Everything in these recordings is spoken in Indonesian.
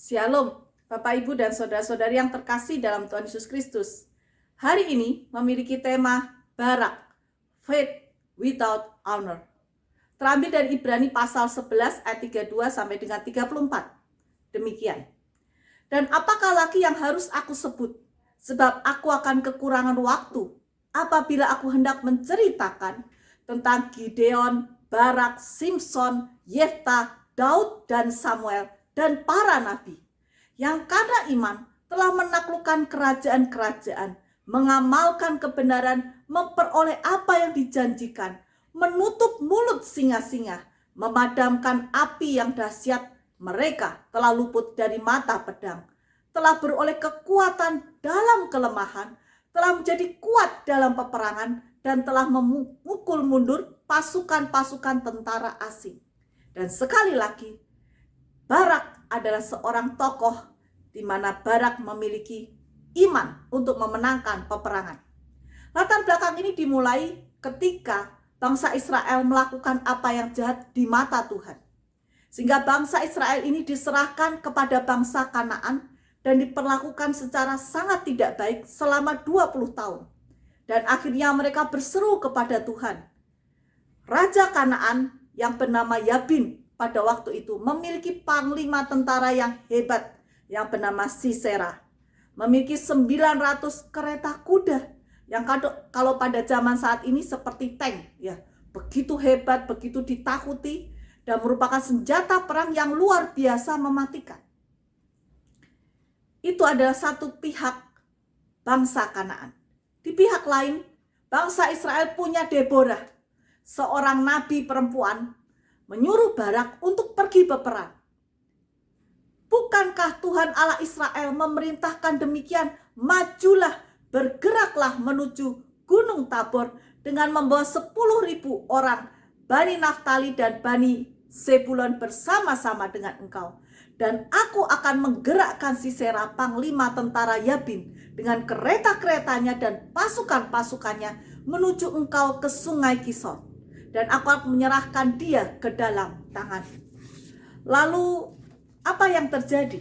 Shalom, Bapak Ibu dan Saudara-saudari yang terkasih dalam Tuhan Yesus Kristus. Hari ini memiliki tema Barak, Faith Without Honor. Terambil dari Ibrani pasal 11 ayat 32 sampai dengan 34. Demikian. Dan apakah lagi yang harus aku sebut? Sebab aku akan kekurangan waktu apabila aku hendak menceritakan tentang Gideon, Barak, Simson, Yefta, Daud, dan Samuel, dan para nabi, yang karena iman telah menaklukkan kerajaan-kerajaan, mengamalkan kebenaran, memperoleh apa yang dijanjikan, menutup mulut singa-singa, memadamkan api yang dahsyat. Mereka telah luput dari mata pedang, telah beroleh kekuatan dalam kelemahan, telah menjadi kuat dalam peperangan, dan telah memukul mundur pasukan-pasukan tentara asing. Dan sekali lagi, Barak adalah seorang tokoh di mana Barak memiliki iman untuk memenangkan peperangan. Latar belakang ini dimulai ketika bangsa Israel melakukan apa yang jahat di mata Tuhan. Sehingga bangsa Israel ini diserahkan kepada bangsa Kanaan dan diperlakukan secara sangat tidak baik selama 20 tahun. Dan akhirnya mereka berseru kepada Tuhan. Raja Kanaan yang bernama Yabin pada waktu itu memiliki panglima tentara yang hebat yang bernama Sisera. Memiliki 900 kereta kuda yang kalau pada zaman saat ini seperti tank, ya, begitu hebat, begitu ditakuti, dan merupakan senjata perang yang luar biasa mematikan. Itu adalah satu pihak bangsa Kanaan. Di pihak lain, bangsa Israel punya Deborah, seorang nabi perempuan, menyuruh Barak untuk pergi berperang. Bukankah Tuhan Allah Israel memerintahkan demikian? Majulah, bergeraklah menuju Gunung Tabor dengan membawa 10.000 orang Bani Naftali dan Bani Zebulon bersama-sama dengan engkau. Dan aku akan menggerakkan Sisera, panglima tentara Yabin, dengan kereta-keretanya dan pasukan-pasukannya menuju engkau ke sungai Kison. Dan aku akan menyerahkan dia ke dalam tangan. Lalu apa yang terjadi?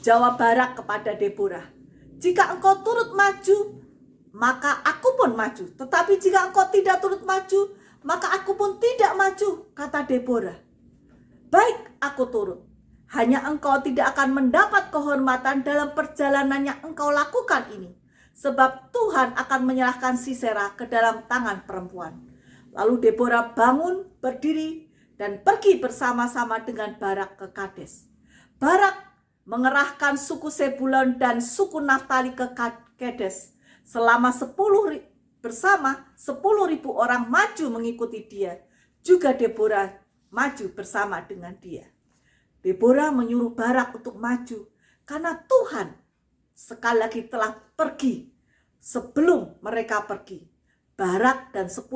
Jawab Barak kepada Deborah, jika engkau turut maju, maka aku pun maju. Tetapi jika engkau tidak turut maju, maka aku pun tidak maju, kata Deborah. Baik, aku turut. Hanya engkau tidak akan mendapat kehormatan dalam perjalanan yang engkau lakukan ini. Sebab Tuhan akan menyerahkan Sisera ke dalam tangan perempuan. Lalu Deborah bangun, berdiri, dan pergi bersama-sama dengan Barak ke Kades. Barak mengerahkan suku Zebulon dan suku Naftali ke Kades. Selama 10.000 orang maju mengikuti dia. Juga Deborah maju bersama dengan dia. Deborah menyuruh Barak untuk maju karena Tuhan sekali lagi telah pergi sebelum mereka pergi. Barak dan 10.000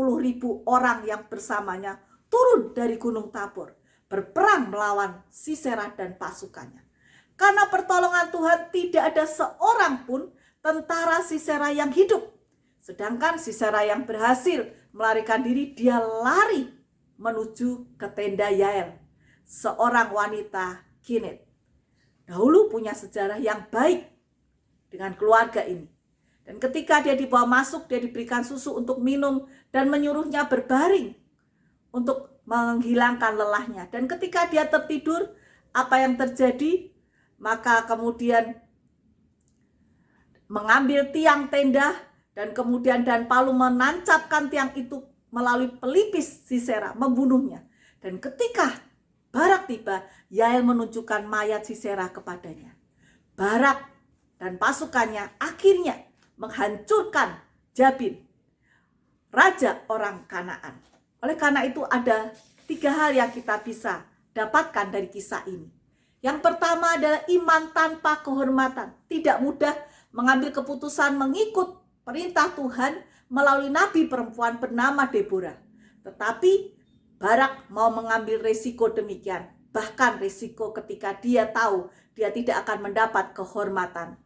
orang yang bersamanya turun dari Gunung Tabor, berperang melawan Sisera dan pasukannya. Karena pertolongan Tuhan tidak ada seorang pun tentara Sisera yang hidup. Sedangkan Sisera yang berhasil melarikan diri, dia lari menuju ke tenda Yael, seorang wanita Kinet. Dahulu punya sejarah yang baik dengan keluarga ini. Dan ketika dia dibawa masuk, dia diberikan susu untuk minum dan menyuruhnya berbaring untuk menghilangkan lelahnya. Dan ketika dia tertidur, apa yang terjadi? Maka kemudian mengambil tiang tenda dan kemudian dan palu menancapkan tiang itu melalui pelipis Sisera, membunuhnya. Dan ketika Barak tiba, Yael menunjukkan mayat Sisera kepadanya. Barak dan pasukannya akhirnya menghancurkan Jabin, raja orang Kanaan. Oleh karena itu ada 3 hal yang kita bisa dapatkan dari kisah ini. Yang pertama adalah iman tanpa kehormatan. Tidak mudah mengambil keputusan mengikut perintah Tuhan melalui nabi perempuan bernama Deborah. Tetapi Barak mau mengambil resiko demikian. Bahkan resiko ketika dia tahu dia tidak akan mendapat kehormatan.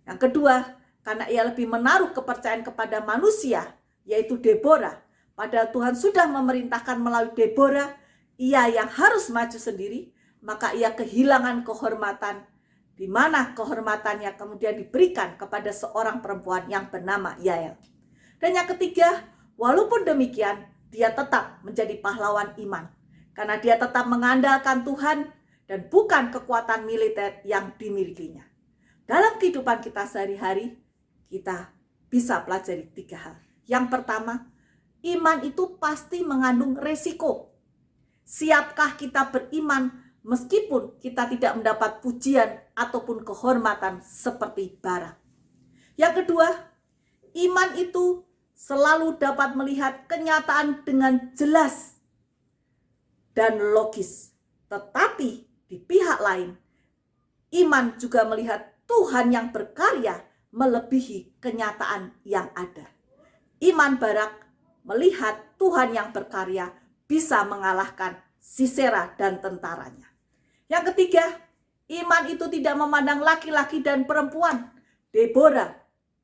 Yang kedua, karena ia lebih menaruh kepercayaan kepada manusia, yaitu Deborah. Padahal Tuhan sudah memerintahkan melalui Deborah, ia yang harus maju sendiri. maka ia kehilangan kehormatan, di mana kehormatannya kemudian diberikan kepada seorang perempuan yang bernama Yael. Dan yang ketiga, walaupun demikian, dia tetap menjadi pahlawan iman, karena dia tetap mengandalkan Tuhan dan bukan kekuatan militer yang dimilikinya. Dalam kehidupan kita sehari-hari, kita bisa pelajari 3 hal. Yang pertama, iman itu pasti mengandung resiko. Siapkah kita beriman meskipun kita tidak mendapat pujian ataupun kehormatan seperti Barak? Yang kedua, iman itu selalu dapat melihat kenyataan dengan jelas dan logis. Tetapi di pihak lain, iman juga melihat Tuhan yang berkarya melebihi kenyataan yang ada. Iman Barak melihat Tuhan yang berkarya bisa mengalahkan Sisera dan tentaranya. Yang ketiga, iman itu tidak memandang laki-laki dan perempuan. Deborah,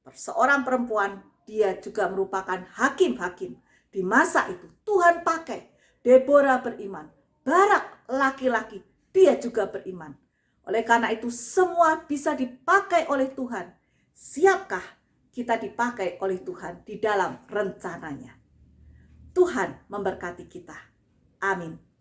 seorang perempuan, dia juga merupakan hakim-hakim. Di masa itu Tuhan pakai Deborah beriman. Barak laki-laki, dia juga beriman. Oleh karena itu semua bisa dipakai oleh Tuhan. Siapkah kita dipakai oleh Tuhan di dalam rencananya? Tuhan memberkati kita. Amin.